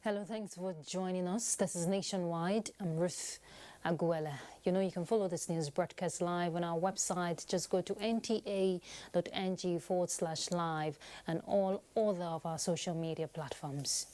Hello, thanks for joining us. This is Nationwide. I'm Ruth Aguela. You can follow this news broadcast live on our website. Just go to nta.ng/live and all other of our social media platforms.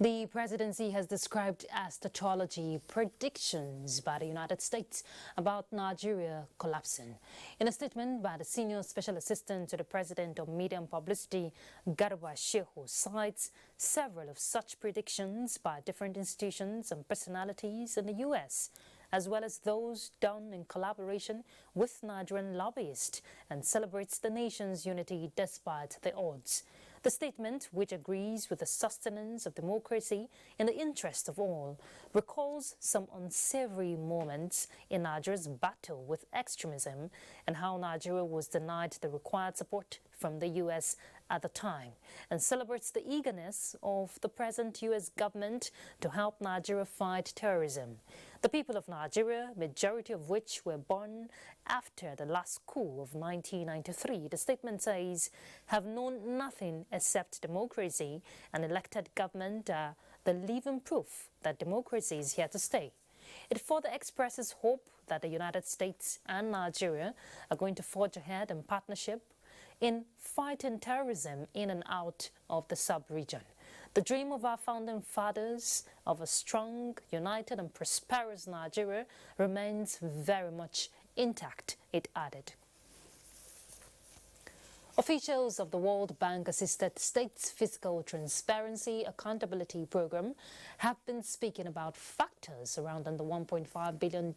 The presidency has described astrology predictions by the United States about Nigeria collapsing. In a statement by the senior special assistant to the president of media and publicity, Garba Shehu, cites several of such predictions by different institutions and personalities in the U.S., as well as those done in collaboration with Nigerian lobbyists, and celebrates the nation's unity despite the odds. The statement, which agrees with the sustenance of democracy in the interest of all, recalls some unsavory moments in Nigeria's battle with extremism and how Nigeria was denied the required support from the U.S. at the time, and celebrates the eagerness of the present U.S. government to help Nigeria fight terrorism. The people of Nigeria, majority of which were born after the last coup of 1993, the statement says, have known nothing except democracy, and elected government are the living proof that democracy is here to stay. It further expresses hope that the United States and Nigeria are going to forge ahead in partnership in fighting terrorism in and out of the sub-region. The dream of our founding fathers of a strong, united and prosperous Nigeria remains very much intact, it added. Officials of the World Bank-assisted States Fiscal Transparency Accountability Program have been speaking about factors surrounding the $1.5 billion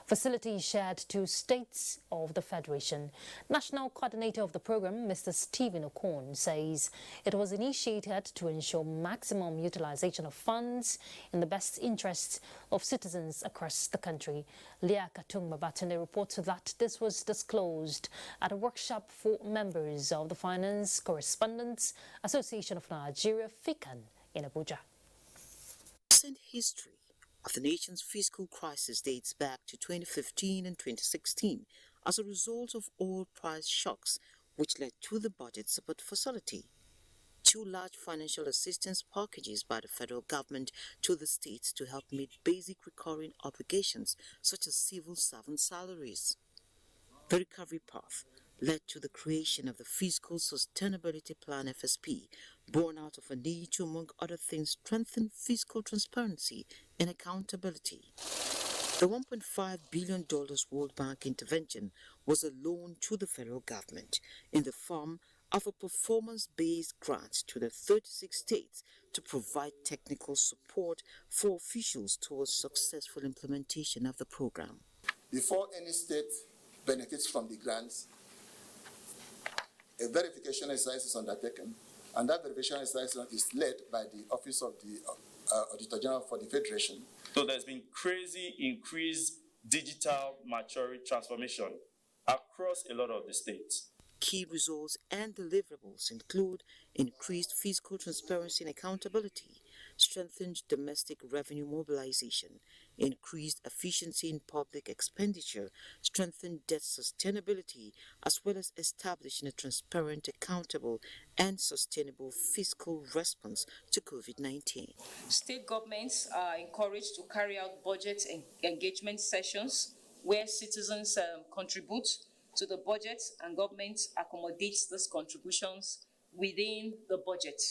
facility shared to states of the Federation. National Coordinator of the program, Mr. Stephen Okon, says it was initiated to ensure maximum utilization of funds in the best interests of citizens across the country. Leah Katung-Babatunde reports that this was disclosed at a workshop for members of the Finance Correspondents Association of Nigeria, FICAN, in Abuja. Recent history of the nation's fiscal crisis dates back to 2015 and 2016 as a result of oil price shocks, which led to the budget support facility. Two large financial assistance packages by the federal government to the states to help meet basic recurring obligations such as civil servant salaries. The recovery path led to the creation of the Fiscal Sustainability Plan FSP, born out of a need to, among other things, strengthen fiscal transparency and accountability. The $1.5 billion World Bank intervention was a loan to the federal government in the form of a performance-based grant to the 36 states to provide technical support for officials towards successful implementation of the program. Before any state benefits from the grants, a verification exercise is undertaken, and that verification exercise is led by the Office of the Auditor General for the Federation. So there's been crazy increased digital maturity transformation across a lot of the states. Key results and deliverables include increased fiscal transparency and accountability, strengthened domestic revenue mobilization, increased efficiency in public expenditure, strengthened debt sustainability, as well as establishing a transparent, accountable, and sustainable fiscal response to COVID-19. State governments are encouraged to carry out budget engagement sessions where citizens contribute to the budget, and government accommodates these contributions within the budget.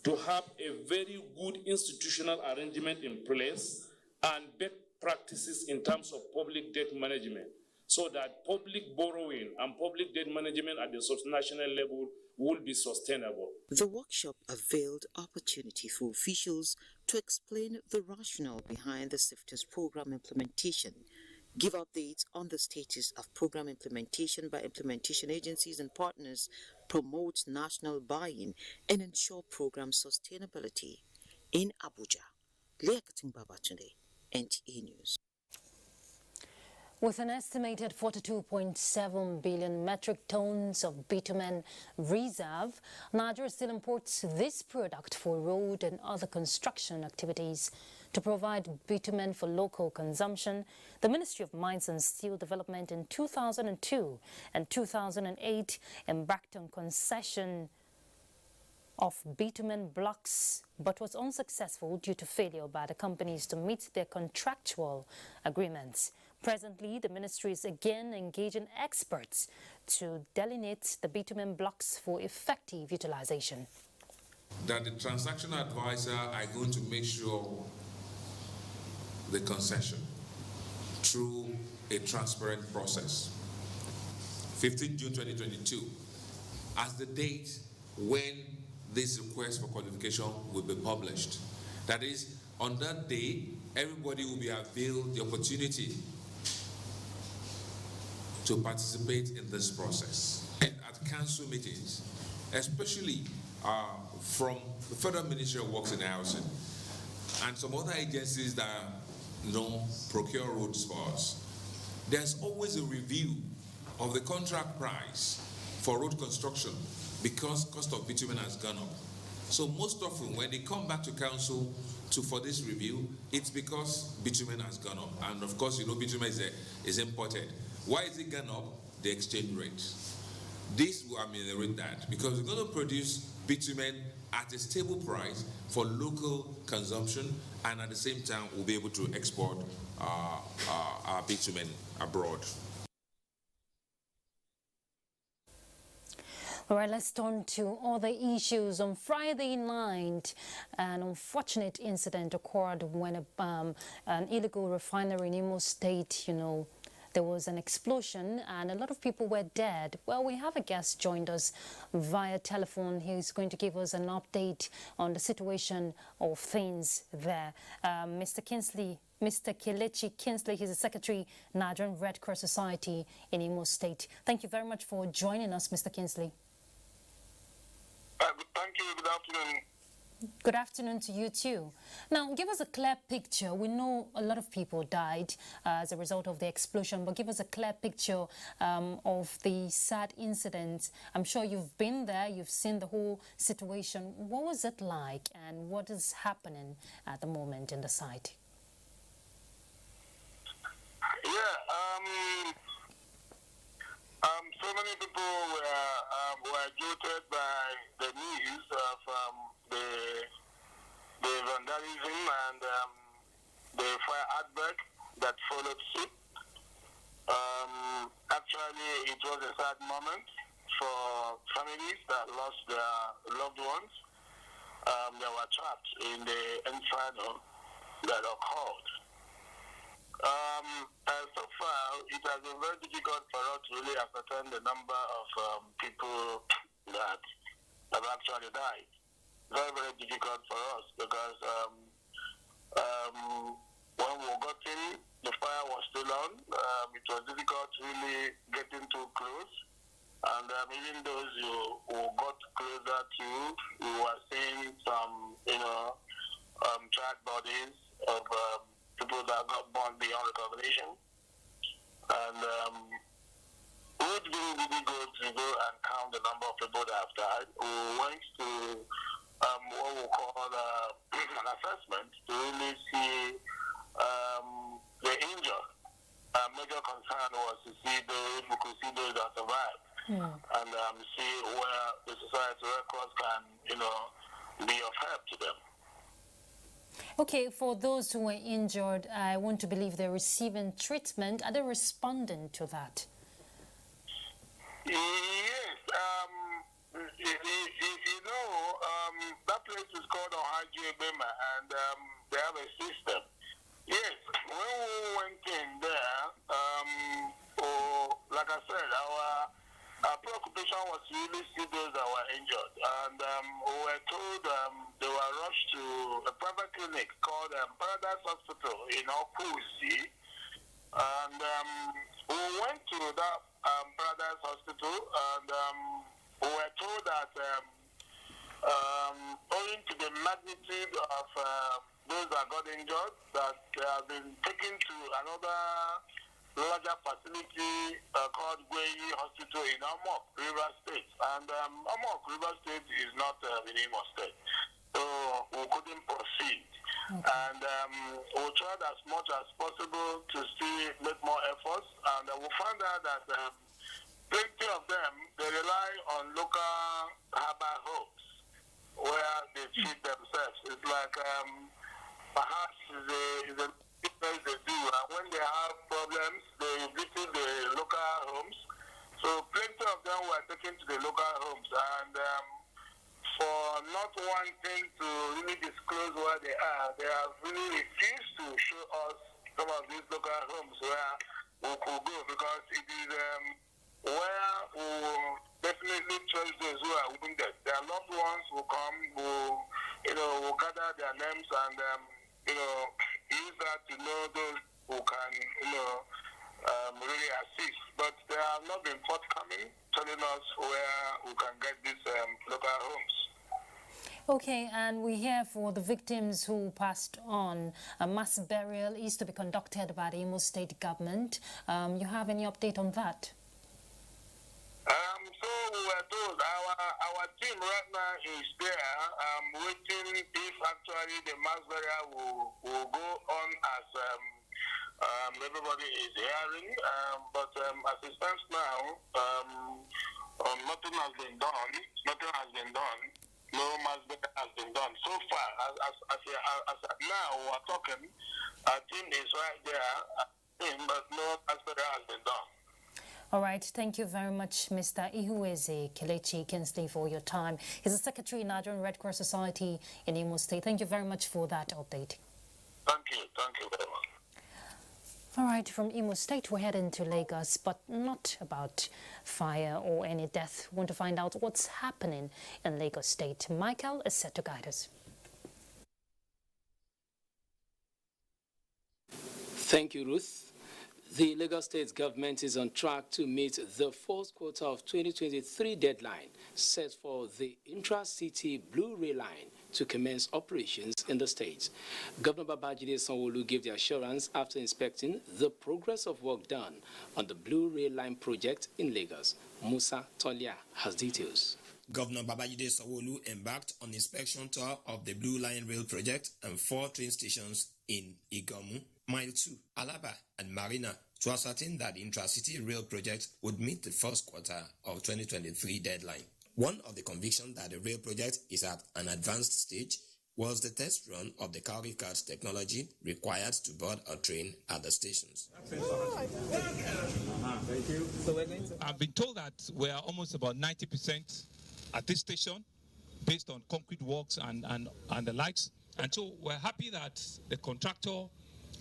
To have a very good institutional arrangement in place and best practices in terms of public debt management, so that public borrowing and public debt management at the subnational level will be sustainable. The workshop availed opportunity for officials to explain the rationale behind the SIFTA's program implementation, give updates on the status of program implementation by implementation agencies and partners, promote national buy-in, and ensure program sustainability. In Abuja, Leah Katung-Babatunde, NTA News. With an estimated 42.7 billion metric tons of bitumen reserve, Nigeria still imports this product for road and other construction activities. To provide bitumen for local consumption, the Ministry of Mines and Steel Development in 2002 and 2008 embarked on concession of bitumen blocks, but was unsuccessful due to failure by the companies to meet their contractual agreements. Presently, the ministry is again engaging experts to delineate the bitumen blocks for effective utilization. That the transaction advisor are going to make sure the concession through a transparent process. 15 June 2022, as the date when this request for qualification will be published. That is, on that day, everybody will be availed the opportunity to participate in this process. And at council meetings, especially from the Federal Ministry of Works and Housing and some other agencies that procure roads for us, there's always a review of the contract price for road construction because cost of bitumen has gone up. So most often when they come back to council for this review, it's because bitumen has gone up. And of course, bitumen is imported. Why is it gone up? The exchange rate. This will ameliorate that because we're going to produce bitumen at a stable price for local consumption, and at the same time, we'll be able to export our bitumen abroad. All right, let's turn to other issues. On Friday night, an unfortunate incident occurred when an illegal refinery in Imo State, there was an explosion and a lot of people were dead. Well, we have a guest joined us via telephone. He's going to give us an update on the situation of things there. Mr. Kelechi Kinsley, he's the Secretary, Nigerian Red Cross Society in Imo State. Thank you very much for joining us, Mr. Kinsley. Thank you. Good afternoon. Good afternoon to you too. Now, give us a clear picture. We know a lot of people died as a result of the explosion, but give us a clear picture of the sad incident. I'm sure you've been there, you've seen the whole situation. What was it like and what is happening at the moment in the site? So many people were jolted by the news of the vandalism and the fire outbreak that followed suit. Actually, it was a sad moment for families that lost their loved ones. They were trapped in the inferno that occurred. So far, it has been very difficult for us to really ascertain the number of people that have actually died. Very, very difficult for us because when we got in, the fire was still on. It was difficult to really get in too close. And even those who got closer to, we were seeing some, charred bodies of people that got born beyond recognition. And we didn't really go and count the number of people that have died. We went to what we call an assessment to really see the injured. Our major concern was to see those, we could see those that survived. And see where the Society Red Cross can, be of help to them. Okay, for those who were injured, I want to believe they're receiving treatment. Are they responding to that? Yes. That place is called Abuja, and they have a system. Yes, when we went in there, like I said, our preoccupation was to really see those that were injured. And we were told they were rushed to a private clinic called Paradise Hospital in Okusi. And we went to that Paradise Hospital, and we were told that owing to the magnitude of those that got injured, that they have been taken to another larger facility called Gweyi Hospital in Amok, River State. And Amok, River State is not in Imo State. So we couldn't proceed. Okay. And we tried as much as possible to make more efforts. And we found out that plenty of them, they rely on local herbal herbs. where they treat themselves. It's like perhaps is a business they do, and when they have problems, they visit the local homes. So plenty of them were taken to the local homes, and for not wanting to really disclose where they are, they have really refused to show us some of these local homes where we could go, because it is where we definitely trust those who are wounded. Their loved ones will come, will gather their names and use that to know those who can really assist. But they have not been forthcoming, telling us where we can get these local homes. Okay, and we hear for the victims who passed on, a mass burial is to be conducted by the Imo State government. You have any update on that? So we were told our team right now is there, waiting if actually the mass burial will go on as everybody is hearing. But as it stands now, nothing has been done. No mass burial has been done. So far, as now we're talking, our team is right there, but no mass burial has been done. All right, thank you very much, Mr. Ihueze Kelechi Kinsley, for your time. He's the Secretary, Nigerian Red Cross Society in Imo State. Thank you very much for that update. Thank you very much. All right, from Imo State, we're heading to Lagos, but not about fire or any death. We want to find out what's happening in Lagos State. Michael is set to guide us. Thank you, Ruth. The Lagos State government is on track to meet the fourth quarter of 2023 deadline set for the intra-city Blue Rail Line to commence operations in the state. Governor Babajide Sanwo-Olu gave the assurance after inspecting the progress of work done on the Blue Rail Line project in Lagos. Musa Tolia has details. Governor Babajide Sanwo-Olu embarked on inspection tour of the Blue Line Rail project and 4 train stations in Igamu, Mile 2, Alaba, and Marina to ascertain that the intra-city rail project would meet the first quarter of 2023 deadline. One of the convictions that the rail project is at an advanced stage was the test run of the cowrie cart technology required to board a train at the stations. I've been told that we are almost about 90% at this station based on concrete works and the likes. And so we're happy that the contractor,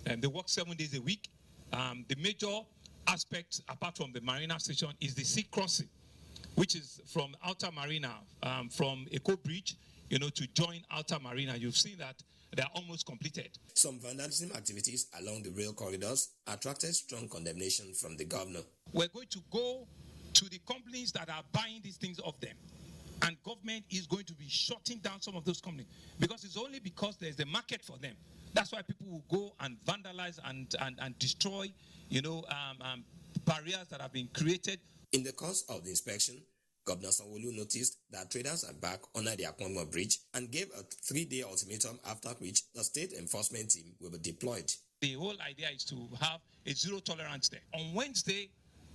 they work 7 days a week. The major aspect, apart from the Marina station, is the sea crossing, which is from Outer Marina, from Eco Bridge, to join Outer Marina. You've seen that they are almost completed. Some vandalism activities along the rail corridors attracted strong condemnation from the governor. We're going to go to the companies that are buying these things off them. And government is going to be shutting down some of those companies, because it's only because there's a market for them. That's why people will go and vandalize and destroy, barriers that have been created. In the course of the inspection, Governor Sanwo-Olu noticed that traders are back under the Akpongwa Bridge and gave a 3-day ultimatum, after which the state enforcement team will be deployed. The whole idea is to have a zero tolerance there. On Wednesday,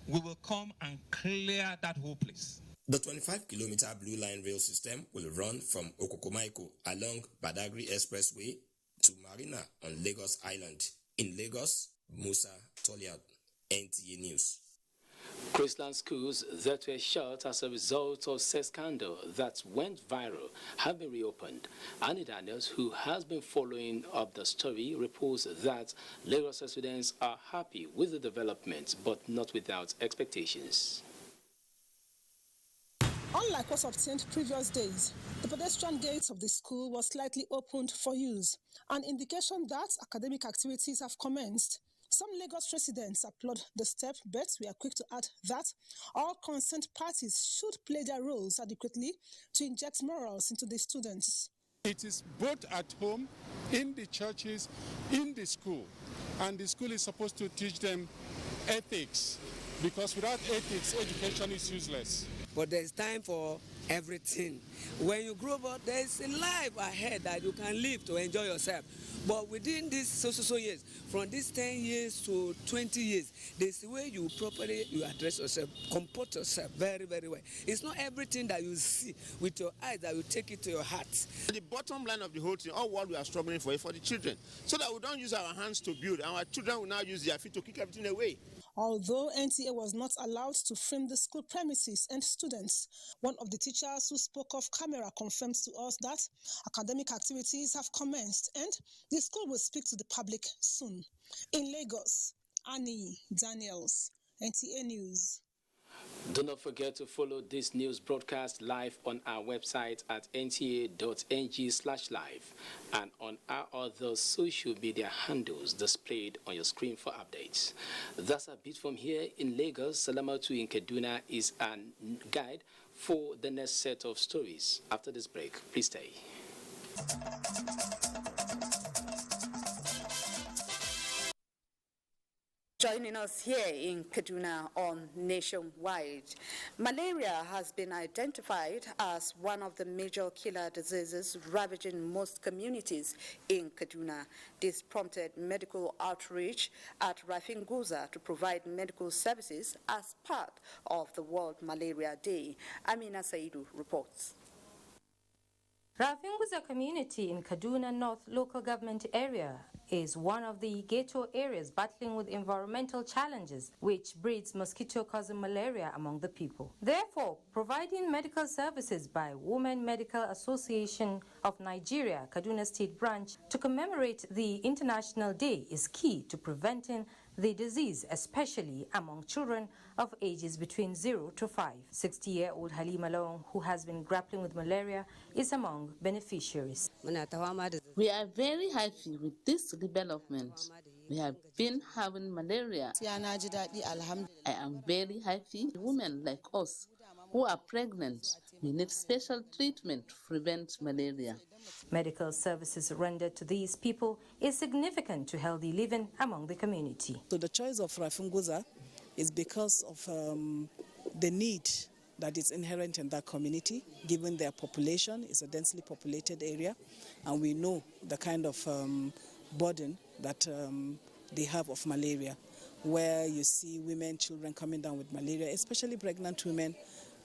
we will come and clear that whole place. The 25-kilometer Blue Line rail system will run from Okokomaiko along Badagry Expressway to Marina on Lagos Island. In Lagos, Musa Toliad, NTA News. Christian schools that were shut as a result of sex scandal that went viral have been reopened. Annie Daniels, who has been following up the story, reports that Lagos residents are happy with the development, but not without expectations. Unlike what's obtained previous days, the pedestrian gate of the school was slightly opened for use, an indication that academic activities have commenced. Some Lagos residents applaud the step, but we are quick to add that all concerned parties should play their roles adequately to inject morals into the students. It is both at home, in the churches, in the school, and the school is supposed to teach them ethics, because without ethics, education is useless. But there's time for everything. When you grow up, there's a life ahead that you can live to enjoy yourself. But within these so years, from these 10 years to 20 years, there's the way you properly address yourself, comport yourself very, very well. It's not everything that you see with your eyes that you take it to your heart. The bottom line of the whole thing, all what we are struggling for is for the children, so that we don't use our hands to build. Our children will now use their feet to kick everything away. Although NTA was not allowed to film the school premises and students, one of the teachers who spoke off camera confirmed to us that academic activities have commenced and the school will speak to the public soon. In Lagos, Annie Daniels, NTA News. Do not forget to follow this news broadcast live on our website at nta.ng/live and on our other social media handles displayed on your screen for updates. That's a bit from here in Lagos. Salamatu in Kaduna is a guide for the next set of stories. After this break, please stay. Joining us here in Kaduna on Nationwide, malaria has been identified as one of the major killer diseases ravaging most communities in Kaduna. This prompted medical outreach at Rafinguza to provide medical services as part of the World Malaria Day. Amina Saidu reports. Rafinguza community in Kaduna North local government area is one of the ghetto areas battling with environmental challenges, which breeds mosquito-causing malaria among the people. Therefore, providing medical services by Women Medical Association of Nigeria, Kaduna State Branch, to commemorate the International Day is key to preventing the disease, especially among children of ages between 0 to 5. 60-year-old Halima Long, who has been grappling with malaria, is among beneficiaries. We are very happy with this development. We have been having malaria. I am very happy. Women like us who are pregnant, we need special treatment to prevent malaria. Medical services rendered to these people is significant to healthy living among the community. So the choice of Rafinguza is because of the need that is inherent in that community, given their population. It's a densely populated area, and we know the kind of burden that they have of malaria, where you see women, children coming down with malaria, especially pregnant women,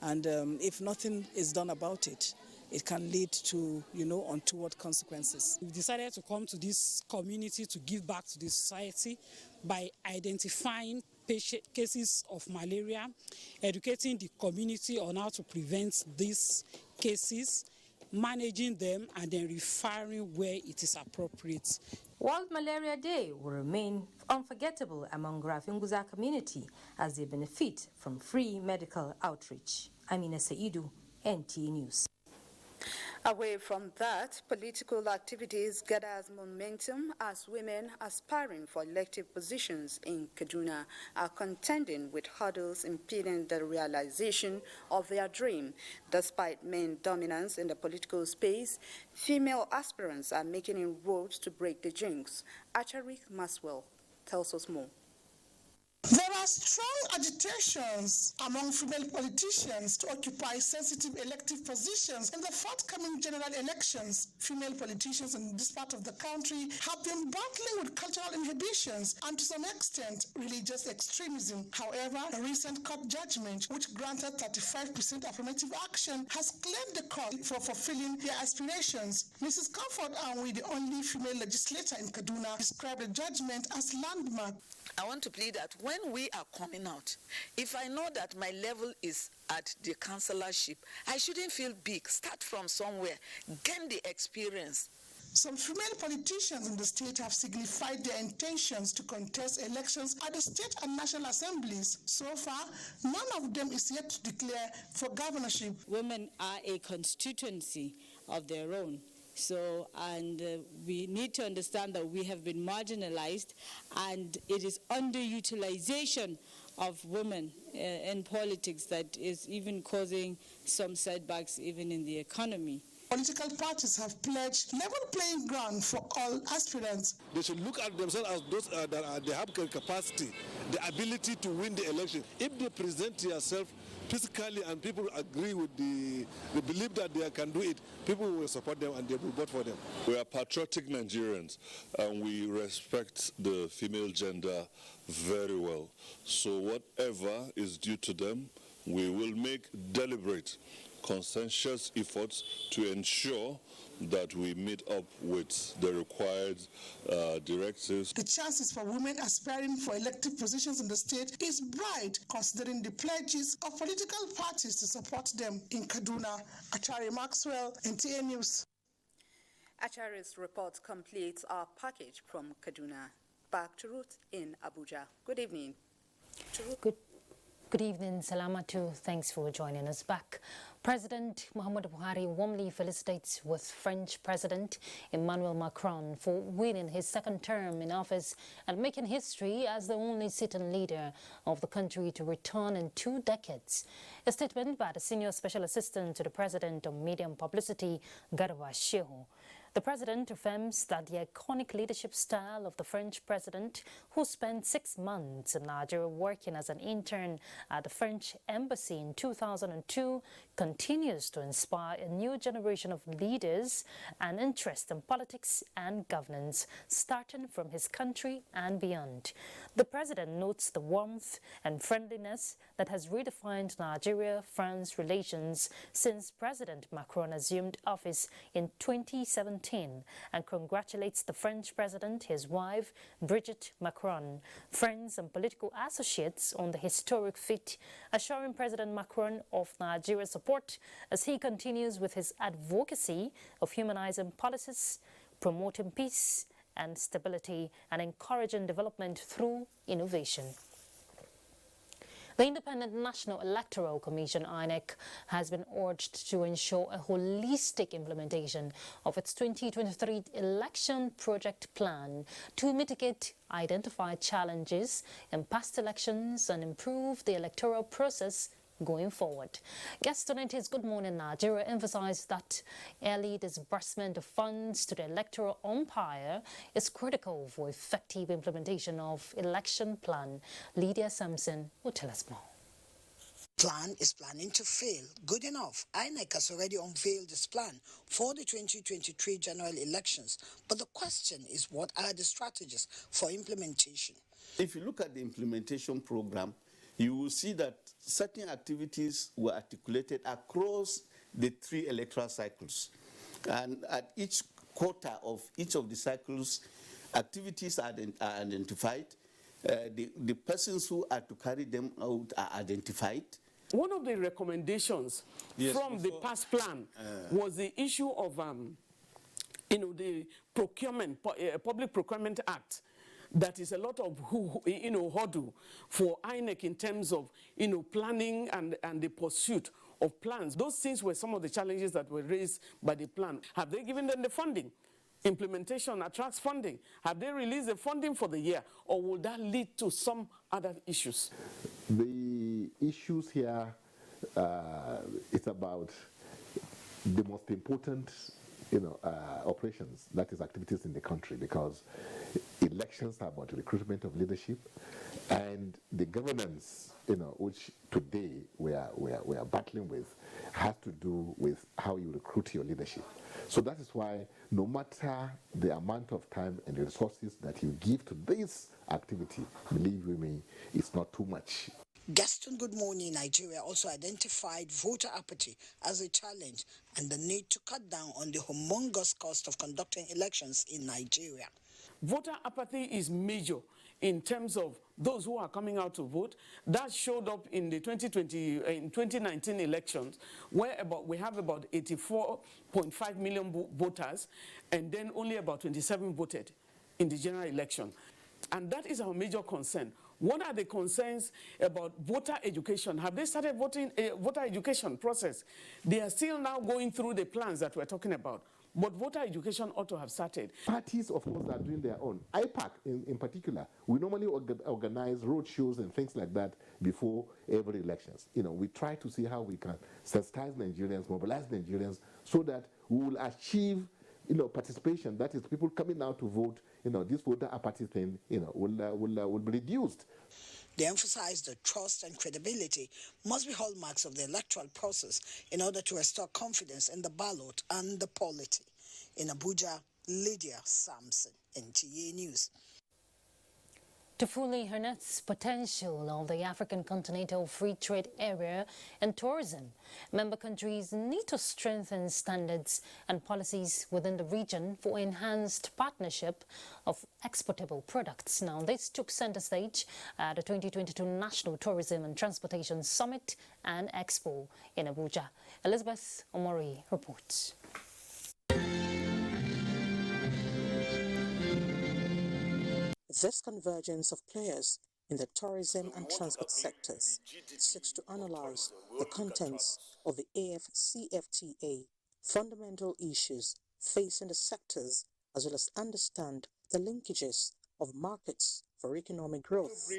and if nothing is done about it, it can lead to, untoward consequences. We decided to come to this community to give back to the society by identifying cases of malaria, educating the community on how to prevent these cases, managing them, and then referring where it is appropriate. World Malaria Day will remain unforgettable among Rafinguza community as they benefit from free medical outreach. Amina Saidu, NTA News. Away from that, political activities gathers momentum as women aspiring for elective positions in Kaduna are contending with hurdles impeding the realization of their dream. Despite men dominance in the political space, female aspirants are making inroads to break the jinx. Acharik Maswell tells us more. There are strong agitations among female politicians to occupy sensitive elective positions in the forthcoming general elections. Female politicians in this part of the country have been battling with cultural inhibitions and to some extent religious extremism. However, a recent court judgment which granted 35% affirmative action has cleared the court for fulfilling their aspirations. Mrs. Comfort Anwi, the only female legislator in Kaduna, described the judgment as landmark. I want to plead that when we are coming out, if I know that my level is at the councillorship, I shouldn't feel big. Start from somewhere, gain the experience. Some female politicians in the state have signified their intentions to contest elections at the state and national assemblies. So far, none of them is yet to declare for governorship. Women are a constituency of their own. So, we need to understand that we have been marginalized, and it is underutilization of women in politics that is even causing some setbacks even in the economy. Political parties have pledged level playing ground for all aspirants. They should look at themselves as those they have capacity, the ability to win the election. If they present themselves physically and people agree with they believe that they can do it, people will support them and they will vote for them. We are patriotic Nigerians and we respect the female gender very well. So whatever is due to them, we will make deliberate, conscientious efforts to ensure that we meet up with the required directives. The chances for women aspiring for elective positions in the state is bright, considering the pledges of political parties to support them. In Kaduna, Achari Maxwell, NTA News. Achari's report completes our package from Kaduna. Back to Ruth in Abuja. Good evening. Good evening, Salamatu. Thanks for joining us back. President Muhammadu Buhari warmly felicitates with French President Emmanuel Macron for winning his second term in office and making history as the only sitting leader of the country to return in 2 decades. A statement by the Senior Special Assistant to the President on Media and Publicity, Garba Shehu. The president affirms that the iconic leadership style of the French president, who spent 6 months in Nigeria working as an intern at the French embassy in 2002, continues to inspire a new generation of leaders and interest in politics and governance, starting from his country and beyond. The president notes the warmth and friendliness that has redefined Nigeria-France relations since President Macron assumed office in 2017. And congratulates the French president, his wife, Brigitte Macron, friends and political associates on the historic feat, assuring President Macron of Nigeria's support as he continues with his advocacy of humanizing policies, promoting peace and stability, and encouraging development through innovation. The Independent National Electoral Commission, INEC, has been urged to ensure a holistic implementation of its 2023 election project plan to mitigate identified challenges in past elections and improve the electoral process going forward. Guest on NTA's Good Morning Nigeria emphasized that early disbursement of funds to the electoral umpire is critical for effective implementation of election plan. Lydia Sampson will tell us more. Plan is planning to fail. Good enough. INEC has already unveiled its plan for the 2023 general elections. But the question is, what are the strategies for implementation? If you look at the implementation program, you will see that certain activities were articulated across the 3 electoral cycles. And at each quarter of each of the cycles, activities are identified. The persons who are to carry them out are identified. One of the recommendations from the past plan was the issue of the procurement, Public Procurement Act. That is a lot of hurdle for INEC in terms of planning and the pursuit of plans. Those things were some of the challenges that were raised by the plan. Have they given them the funding? Implementation attracts funding. Have they released the funding for the year, or will that lead to some other issues? The issues here it's about the most important operations, that is activities in the country, because elections are about recruitment of leadership, and the governance, which today we are battling with, has to do with how you recruit your leadership. So that is why no matter the amount of time and the resources that you give to this activity, believe you me, it's not too much. Gaston Good Morning Nigeria also identified voter apathy as a challenge and the need to cut down on the humongous cost of conducting elections in Nigeria. Voter apathy is major in terms of those who are coming out to vote. That showed up in the 2019 elections, where we have about 84.5 million voters, and then only about 27 voted in the general election. And that is our major concern. What are the concerns about voter education? Have they started voter education process? They are still now going through the plans that we're talking about. But voter education ought to have started. Parties, of course, are doing their own. IPAC, in particular, we normally organize road shows and things like that before every elections. We try to see how we can sensitize Nigerians, mobilize Nigerians, so that we will achieve, participation. That is, people coming out to vote. This voter apathy thing, will be reduced. They emphasized that trust and credibility must be hallmarks of the electoral process in order to restore confidence in the ballot and the polity. In Abuja, Lydia Sampson, NTA News. To fully harness potential of the African Continental Free Trade Area and tourism, member countries need to strengthen standards and policies within the region for enhanced partnership of exportable products. Now, this took center stage at the 2022 National Tourism and Transportation Summit and Expo in Abuja. Elizabeth Omori reports. This convergence of players in the tourism and transport sectors seeks to analyze the contents of the AfCFTA, fundamental issues facing the sectors, as well as understand the linkages of markets for economic growth.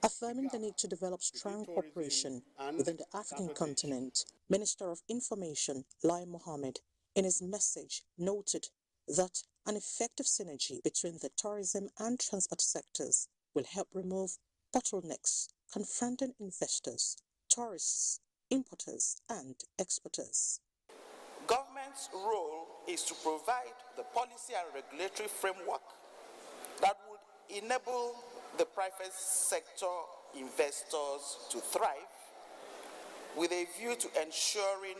Affirming the need to develop strong cooperation within the African continent, Minister of Information Lai Mohammed, in his message, noted that an effective synergy between the tourism and transport sectors will help remove bottlenecks confronting investors, tourists, importers, and exporters. Government's role is to provide the policy and regulatory framework that would enable the private sector investors to thrive with a view to ensuring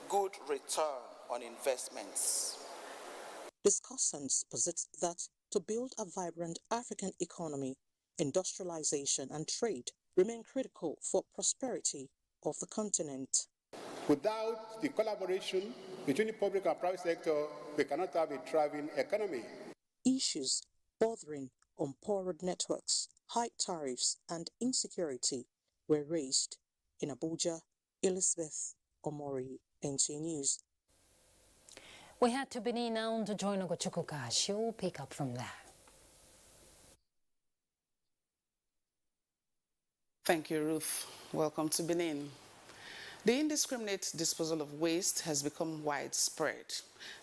good return on investments. Discussants posit that to build a vibrant African economy, industrialization and trade remain critical for prosperity of the continent. Without the collaboration between the public and private sector, we cannot have a thriving economy. Issues bordering on poor road networks, high tariffs and insecurity were raised. In Abuja, Elizabeth Omori, NTA News. We head to Benin now to join Ogochukwuka. She'll pick up from there. Thank you, Ruth. Welcome to Benin. The indiscriminate disposal of waste has become widespread.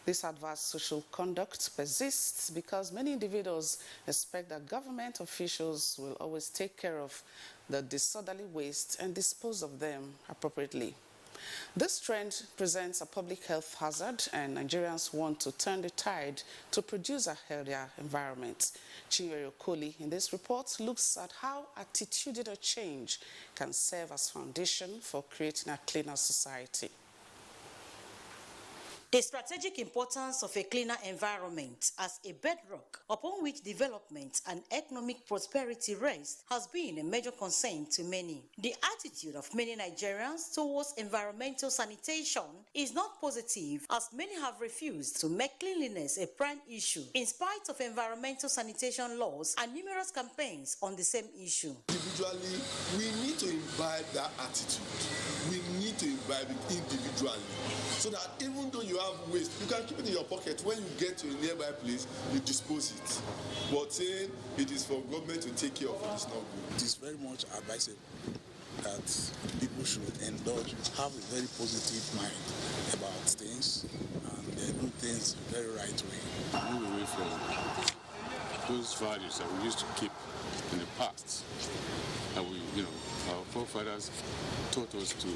This adverse social conduct persists because many individuals expect that government officials will always take care of the disorderly waste and dispose of them appropriately. This trend presents a public health hazard, and Nigerians want to turn the tide to produce a healthier environment. Chinyere Okoli in this report looks at how attitudinal change can serve as foundation for creating a cleaner society. The strategic importance of a cleaner environment as a bedrock upon which development and economic prosperity rest has been a major concern to many. The attitude of many Nigerians towards environmental sanitation is not positive, as many have refused to make cleanliness a prime issue in spite of environmental sanitation laws and numerous campaigns on the same issue. Individually, we need to imbibe that attitude. We need to imbibe it individually, so that even though you have waste, you can keep it in your pocket. When you get to a nearby place, you dispose it. But saying it is for government to take care of it is not good. It is very much advisable that people should indulge, have a very positive mind about things, and do things the very right way. Move away from those values that we used to keep in the past, that our forefathers taught us to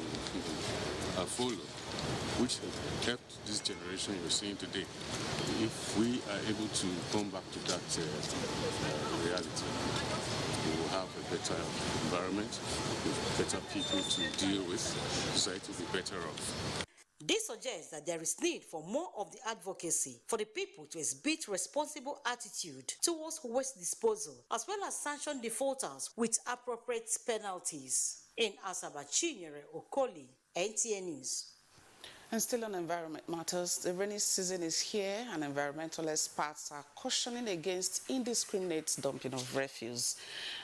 follow, which have helped this generation you're seeing today. If we are able to come back to that reality, we will have a better environment, with better people to deal with, society will be better off. This suggests that there is need for more of the advocacy for the people to exhibit responsible attitude towards waste disposal, as well as sanction defaulters with appropriate penalties. In Asaba, Chinyere Okoli, NTA News. And still on environment matters, the rainy season is here, and environmental experts are cautioning against indiscriminate dumping of refuse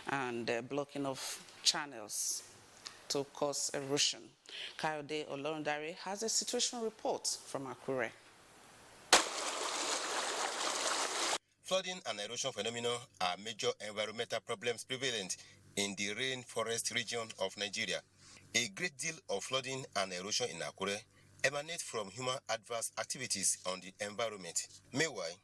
and blocking of channels to cause erosion. Kayode Olorundare has a situation report from Akure. Flooding and erosion phenomena are major environmental problems prevalent in the rainforest region of Nigeria. A great deal of flooding and erosion in Akure emanate from human adverse activities on the environment. Meanwhile,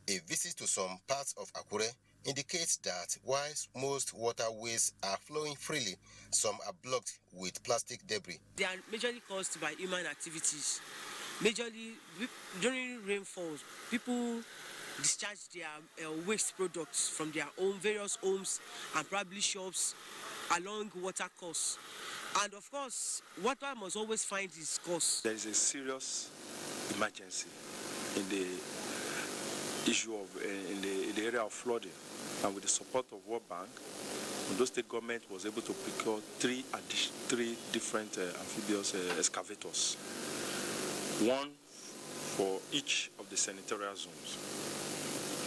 a visit to some parts of Akure indicates that whilst most waterways are flowing freely, some are blocked with plastic debris. They are majorly caused by human activities. Majorly during rainfalls, people discharge their waste products from their own various homes and probably shops along water course. And of course, water must always find its course. There is a serious emergency in the issue of in the area of flooding, and with the support of World Bank, Ondo State government was able to procure three different amphibious excavators, one for each of the senatorial zones.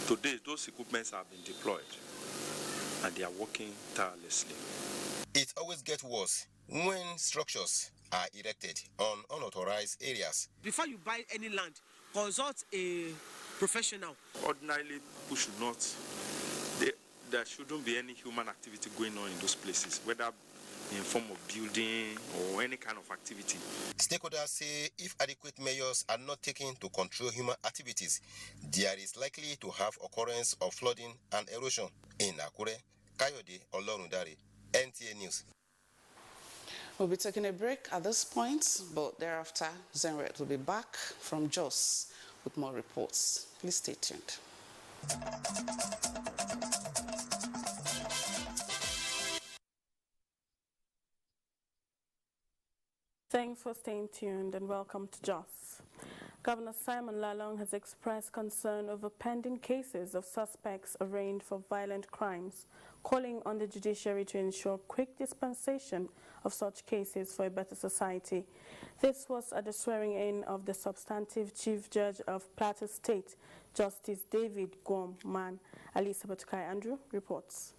Today, those equipments have been deployed, and they are working tirelessly. It always gets worse when structures are erected on unauthorized areas. Before you buy any land, consult a professional. Ordinarily, people should not, there shouldn't be any human activity going on in those places, whether in form of building or any kind of activity. Stakeholders say if adequate measures are not taken to control human activities, there is likely to have occurrence of flooding and erosion. In Akure, Kayode Olorundare, NTA News. We'll be taking a break at this point, but thereafter, Zenret will be back from Jos with more reports. Please stay tuned. Thanks for staying tuned and welcome to Jos. Governor Simon Lalong has expressed concern over pending cases of suspects arraigned for violent crimes, calling on the judiciary to ensure quick dispensation of such cases for a better society. This was at the swearing-in of the substantive Chief Judge of Plateau State, Justice David Gwom-Man. Alisa Batukai Andrew reports.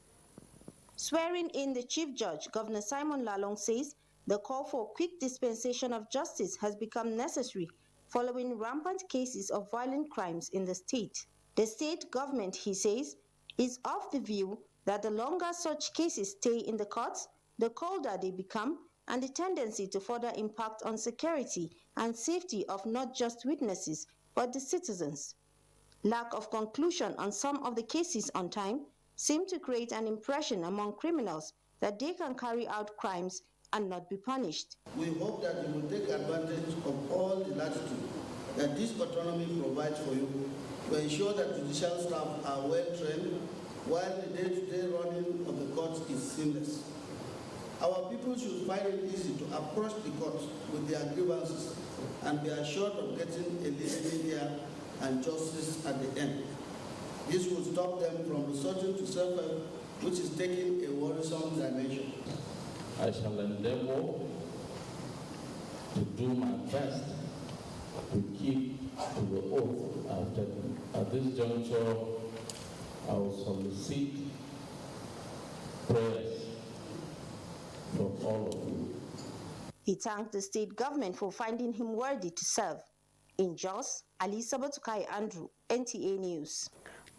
Swearing in the Chief Judge, Governor Simon Lalong says the call for quick dispensation of justice has become necessary following rampant cases of violent crimes in the state. The state government, he says, is of the view that the longer such cases stay in the courts, the colder they become, and the tendency to further impact on security and safety of not just witnesses, but the citizens. Lack of conclusion on some of the cases on time seem to create an impression among criminals that they can carry out crimes and not be punished. We hope that you will take advantage of all the latitude that this autonomy provides for you to ensure that judicial staff are well trained while the day-to-day running of the courts is seamless. Our people should find it easy to approach the courts with their grievances and be assured of getting a listening ear and justice at the end. This will stop them from resorting to self-help, which is taking a worrisome dimension. I shall endeavor to do my best to keep to the oath I've taken. At this juncture, I will solicit prayers from all of you. He thanked the state government for finding him worthy to serve. In Jos, Alisa Batukai Andrew, NTA News.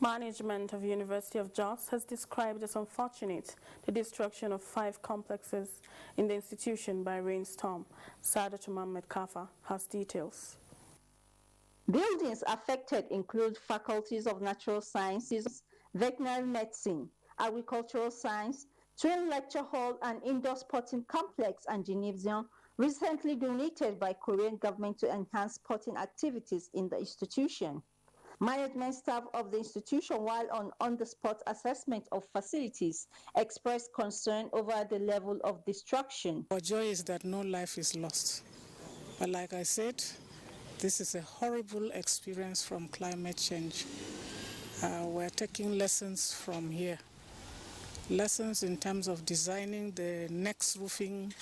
Management of University of Jos has described as unfortunate the destruction of 5 complexes in the institution by rainstorm. Sadat Mohammed Kafa has details. Buildings affected include faculties of natural sciences, veterinary medicine, agricultural science, twin lecture hall and indoor sporting complex and gymnasium recently donated by Korean government to enhance sporting activities in the institution. Management staff of the institution, while on the spot assessment of facilities, expressed concern over the level of destruction. Our joy is that no life is lost. But like I said, this is a horrible experience from climate change. We're taking lessons from here. Lessons in terms of designing the next roofing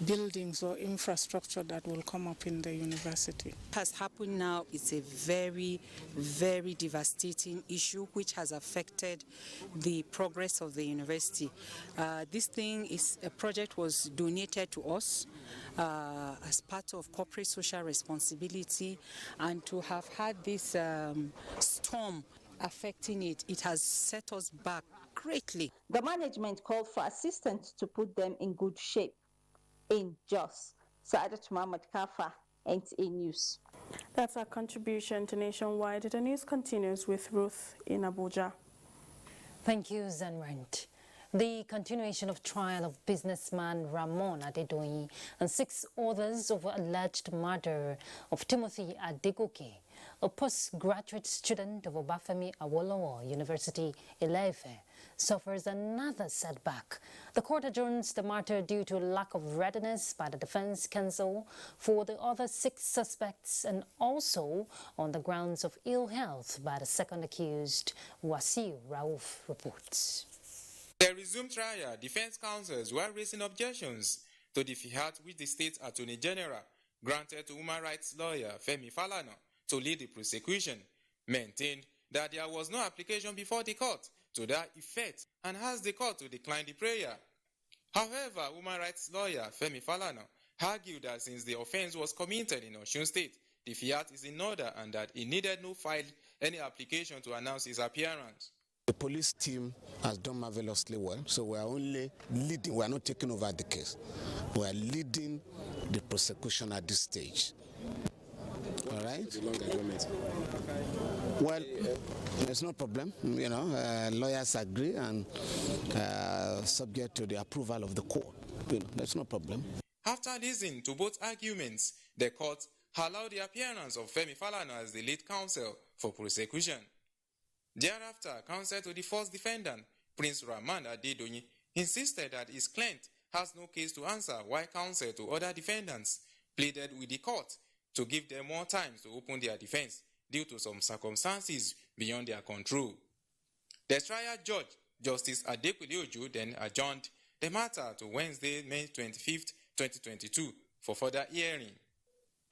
buildings or infrastructure that will come up in the university. What has happened now is a very, very devastating issue which has affected the progress of the university. This thing is a project was donated to us as part of corporate social responsibility, and to have had this storm affecting it. It has set us back greatly. The management called for assistance to put them in good shape. In Jos, Saadat Muhammad Kafa, NTA News. That's our contribution to Nationwide. The news continues with Ruth in Abuja. Thank you, Zenrent. The continuation of trial of businessman Ramon Adedoyin and 6 others over alleged murder of Timothy Adegoke, a postgraduate student of Obafemi Awolowo University, Ile-Ife, suffers another setback. The court adjourns the matter due to lack of readiness by the defense counsel for the other 6 suspects and also on the grounds of ill health by the second accused, Wasiu Rauf reports. The resumed trial, defense counsels were raising objections to the fiat which the state attorney general granted to human rights lawyer Femi Falana to lead the prosecution, maintained that there was no application before the court to that effect and asked the court to decline the prayer. However, human rights lawyer Femi Falana argued that since the offense was committed in Osun State, the fiat is in order and that he needed no file any application to announce his appearance. The police team has done marvelously well, so we are only leading, we are not taking over the case. We are leading the prosecution at this stage. All right? Well, there's no problem, you know, lawyers agree and subject to the approval of the court. You know, there's no problem. After listening to both arguments, the court allowed the appearance of Femi Falana as the lead counsel for prosecution. Thereafter, counsel to the first defendant, Prince Rahman Adedoyin, insisted that his client has no case to answer, while counsel to other defendants pleaded with the court to give them more time to open their defense due to some circumstances beyond their control. The trial judge, Justice Adekunle Ojo, then adjourned the matter to Wednesday, May 25th, 2022 for further hearing.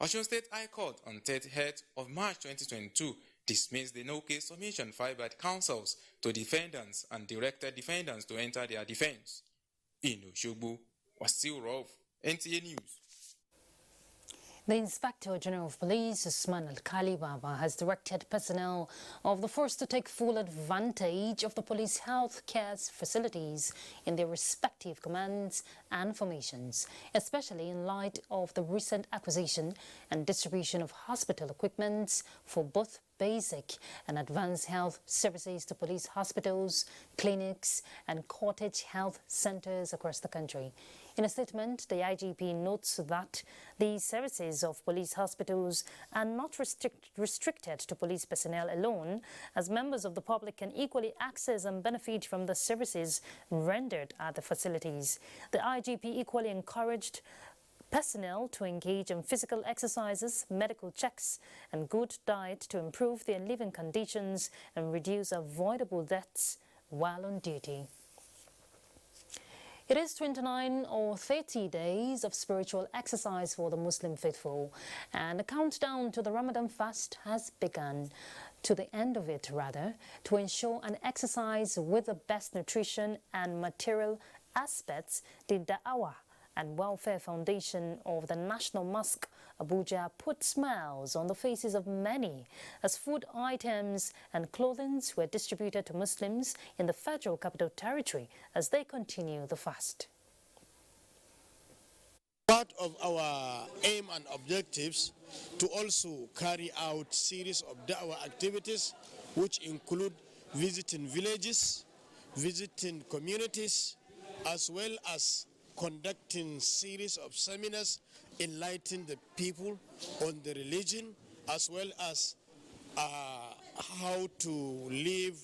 Osun State High Court on 30th of March 2022 dismissed the no-case submission filed by the counsels to defendants and directed defendants to enter their defense. In Osogbo, Wasiu Rauf, NTA News. The Inspector General of Police, Usman Alkali Baba, has directed personnel of the force to take full advantage of the police health care facilities in their respective commands and formations, especially in light of the recent acquisition and distribution of hospital equipment for both basic and advanced health services to police hospitals, clinics, and cottage health centers across the country. In a statement, the IGP notes that the services of police hospitals are not restricted to police personnel alone, as members of the public can equally access and benefit from the services rendered at the facilities. The IGP equally encouraged personnel to engage in physical exercises, medical checks, and good diet to improve their living conditions and reduce avoidable deaths while on duty. It is 29 or 30 days of spiritual exercise for the Muslim faithful, and the countdown to the Ramadan fast has begun. To the end of it, rather, to ensure an exercise with the best nutrition and material aspects, the Da'awah and Welfare Foundation of the National Mosque, Abuja, put smiles on the faces of many as food items and clothing were distributed to Muslims in the Federal Capital Territory as they continue the fast. Part of our aim and objectives to also carry out series of da'wah activities which include visiting villages, visiting communities, as well as conducting series of seminars enlightening the people on the religion as well as how to live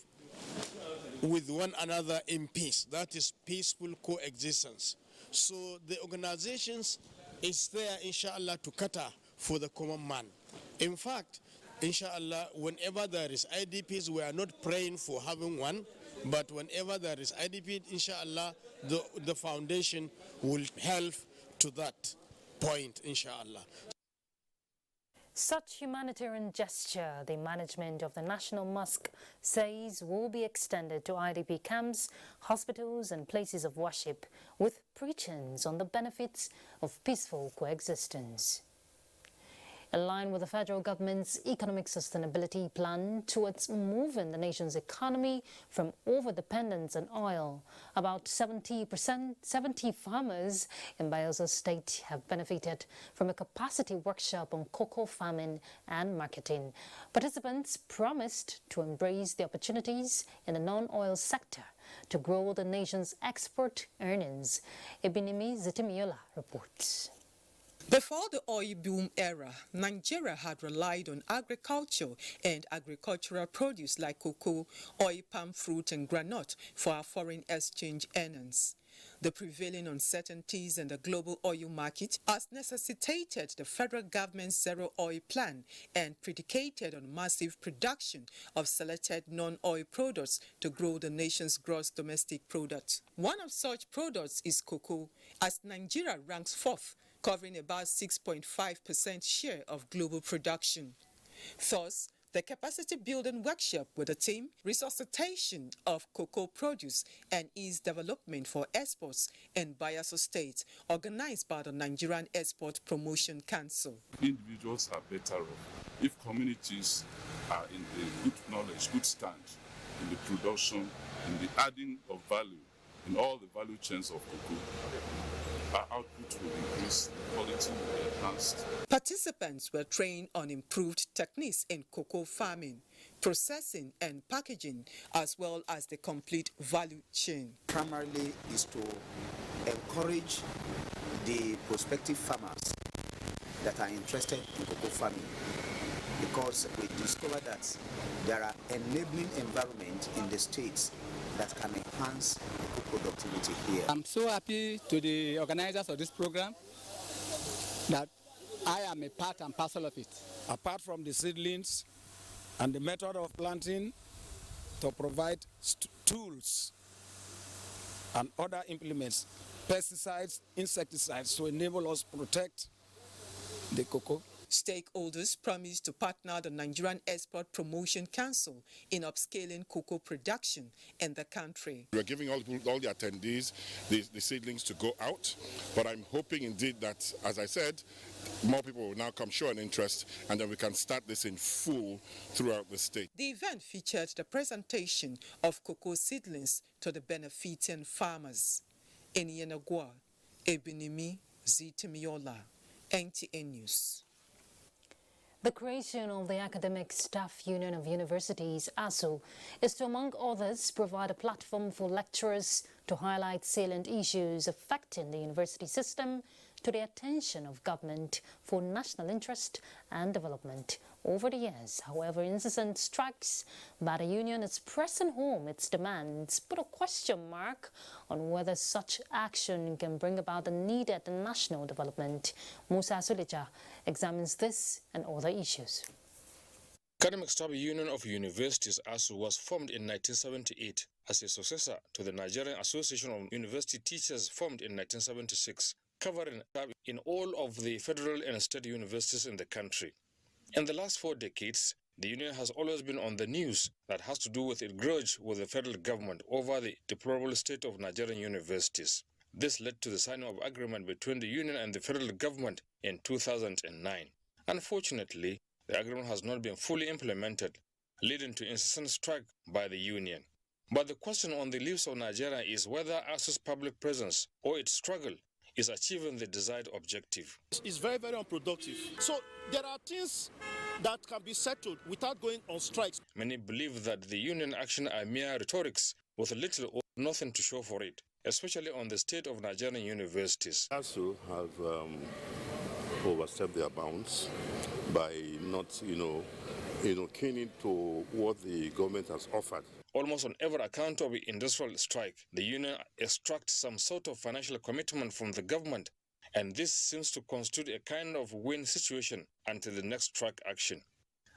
with one another in peace. That is peaceful coexistence. So the organizations is there, inshallah, to cater for the common man. In fact, inshallah, whenever there is IDPs, we are not praying for having one, but whenever there is IDP, inshallah, the foundation will help to that point, inshallah. Such humanitarian gesture, the management of the National Mosque says, will be extended to IDP camps, hospitals and places of worship, with preachings on the benefits of peaceful coexistence. In line with the federal government's economic sustainability plan towards moving the nation's economy from over-dependence on oil, about 70 farmers in Bayelsa State have benefited from a capacity workshop on cocoa farming and marketing. Participants promised to embrace the opportunities in the non-oil sector to grow the nation's export earnings. Ebinimi Zitemiola reports. Before the oil boom era, Nigeria had relied on agriculture and agricultural produce like cocoa, oil palm fruit and granite for our foreign exchange earnings. The prevailing uncertainties in the global oil market has necessitated the federal government's zero oil plan and predicated on massive production of selected non-oil products to grow the nation's gross domestic product. One of such products is cocoa, as Nigeria ranks fourth, covering about 6.5% share of global production. Thus, the capacity building workshop with the theme Resuscitation of Cocoa Produce and Its Development for Exports in Bayelsa State, organized by the Nigerian Export Promotion Council. Individuals are better off if communities are in a good knowledge, good stand in the production, in the adding of value in all the value chains of cocoa. Our output will increase, quality will be enhanced. Participants were trained on improved techniques in cocoa farming, processing and packaging, as well as the complete value chain. Primarily is to encourage the prospective farmers that are interested in cocoa farming, because we discovered that there are enabling environments in the states that can enhance productivity here. I'm so happy to the organizers of this program that I am a part and parcel of it. Apart from the seedlings and the method of planting, to provide tools and other implements, pesticides, insecticides, to enable us to protect the cocoa. Stakeholders promised to partner the Nigerian Export Promotion Council in upscaling cocoa production in the country. We're giving all the attendees the seedlings to go out, but I'm hoping indeed that, as I said, more people will now come show an interest, and then we can start this in full throughout the state. The event featured the presentation of cocoa seedlings to the benefiting farmers. In Yenagua, Ebinimi Zitemiola, NTA News. The creation of the Academic Staff Union of Universities, ASU, is to, among others, provide a platform for lecturers to highlight salient issues affecting the university system to the attention of government for national interest and development. Over the years, however, incessant strikes by the union is pressing home its demands, put a question mark on whether such action can bring about the needed national development. Musa Suleja examines this and other issues. Academic Staff Union of Universities, ASU, was formed in 1978 as a successor to the Nigerian Association of University Teachers, formed in 1976, covering in all of the federal and state universities in the country. In the last 4 decades, the union has always been on the news that has to do with its grudge with the federal government over the deplorable state of Nigerian universities. This led to the signing of agreement between the union and the federal government in 2009. Unfortunately, the agreement has not been fully implemented, leading to incessant strike by the union. But the question on the lips of Nigeria is whether ASU's public presence or its struggle is achieving the desired objective. It's very, very unproductive. So there are things that can be settled without going on strikes. Many believe that the union action are mere rhetorics with little or nothing to show for it, especially on the state of Nigerian universities. ASU have overstepped their bounds by not, keening to what the government has offered. Almost on every account of the industrial strike, the union extracts some sort of financial commitment from the government, and this seems to constitute a kind of win situation until the next strike action.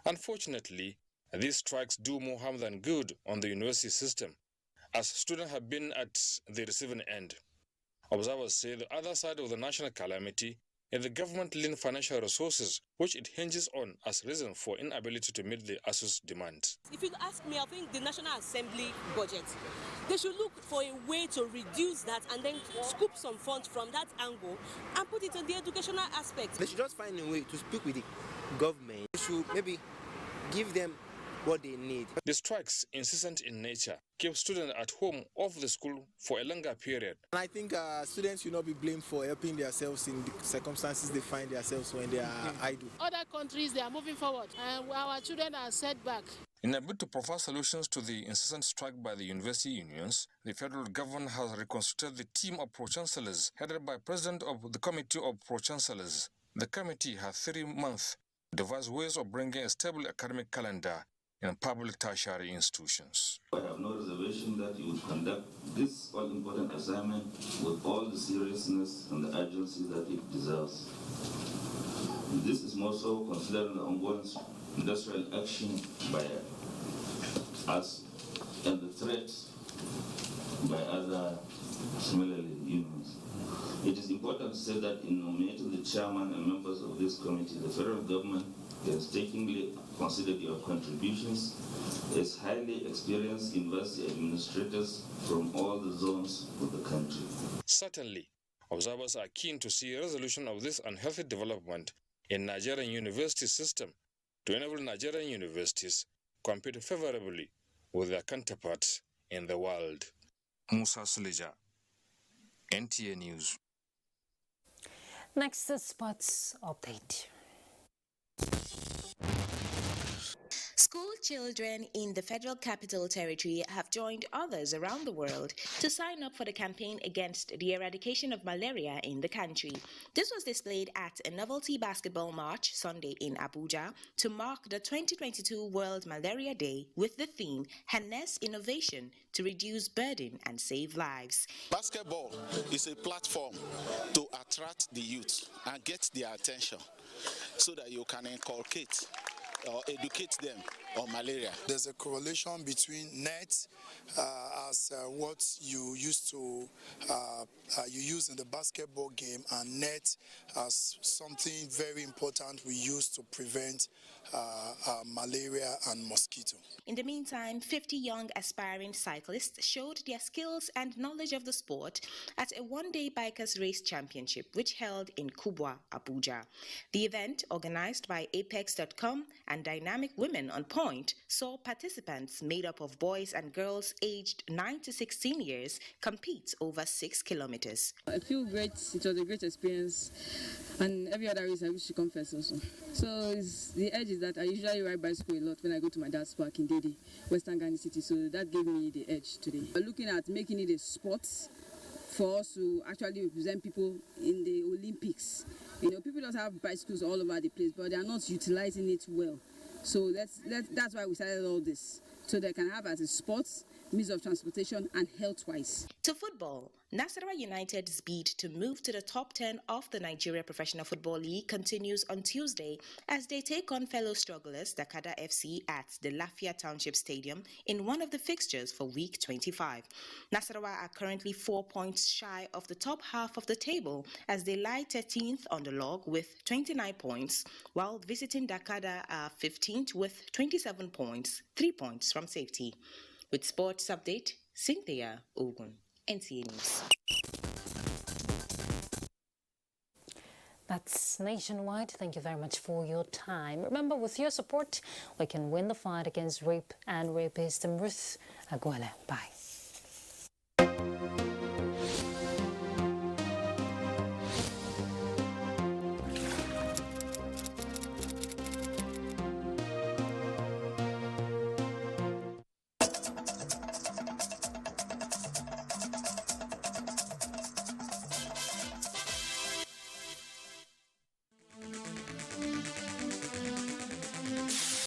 Unfortunately, these strikes do more harm than good on the university system, as students have been at the receiving end. Observers say the other side of the national calamity and the government lean financial resources, which it hinges on as reason for inability to meet the ASU's demands. If you ask me, I think the National Assembly budget, they should look for a way to reduce that and then scoop some funds from that angle and put it in the educational aspect. They should just find a way to speak with the government. They should maybe give them what they need. The strikes, incessant in nature, keep students at home off the school for a longer period. And I think students should not be blamed for helping themselves in the circumstances they find themselves when they are idle. Other countries, they are moving forward, and our children are set back. In a bid to provide solutions to the incessant strike by the university unions, the federal government has reconstituted the team of pro-chancellors headed by President of the Committee of Pro-Chancellors. The committee has 3 months to devise ways of bringing a stable academic calendar in public tertiary institutions. I have no reservation that you would conduct this all-important assignment with all the seriousness and the urgency that it deserves. This is more so considering the ongoing industrial action by us and the threats by other similarly unions. It is important to say that in nominating the chairman and members of this committee, the federal government painstakingly considered your contributions as highly experienced university administrators from all the zones of the country. Certainly, observers are keen to see a resolution of this unhealthy development in Nigerian university system to enable Nigerian universities compete favorably with their counterparts in the world. Musa Suleja, NTA News. Next, the sports update. School children in the Federal Capital Territory have joined others around the world to sign up for the campaign against the eradication of malaria in the country. This was displayed at a novelty basketball march Sunday in Abuja to mark the 2022 World Malaria Day with the theme Harness Innovation to Reduce Burden and Save Lives. Basketball is a platform to attract the youth and get their attention so that you can inculcate or educate them on malaria. There's a correlation between net as what you used to use in the basketball game, and net as something very important we use to prevent malaria and mosquito. In the meantime, 50 young aspiring cyclists showed their skills and knowledge of the sport at a one-day bikers race championship which held in Kubwa, Abuja. The event, organized by Apex.com and Dynamic Women on Point, saw participants made up of boys and girls aged 9 to 16 years compete over 6 kilometers. I feel great. It was a great experience, and every other race I wish to come first also. So the edge is that I usually ride bicycle a lot when I go to my dad's park in Dede, Western Ghana City, so that gave me the edge today. We're looking at making it a sport for us to actually represent people in the Olympics. You know, people just have bicycles all over the place, but they are not utilizing it well. So that's why we started all this, so they can have as a sport, means of transportation, and health-wise. To football, Nasarawa United's bid to move to the top 10 of the Nigeria Professional Football League continues on Tuesday as they take on fellow strugglers Dakada FC at the Lafia Township Stadium in one of the fixtures for week 25. Nasarawa are currently 4 points shy of the top half of the table as they lie 13th on the log with 29 points, while visiting Dakada are 15th with 27 points, 3 points from safety. With Sports Update, Cynthia Ogun, NTA News. That's nationwide. Thank you very much for your time. Remember, with your support, we can win the fight against rape and rapist Ruth Aguele. Bye.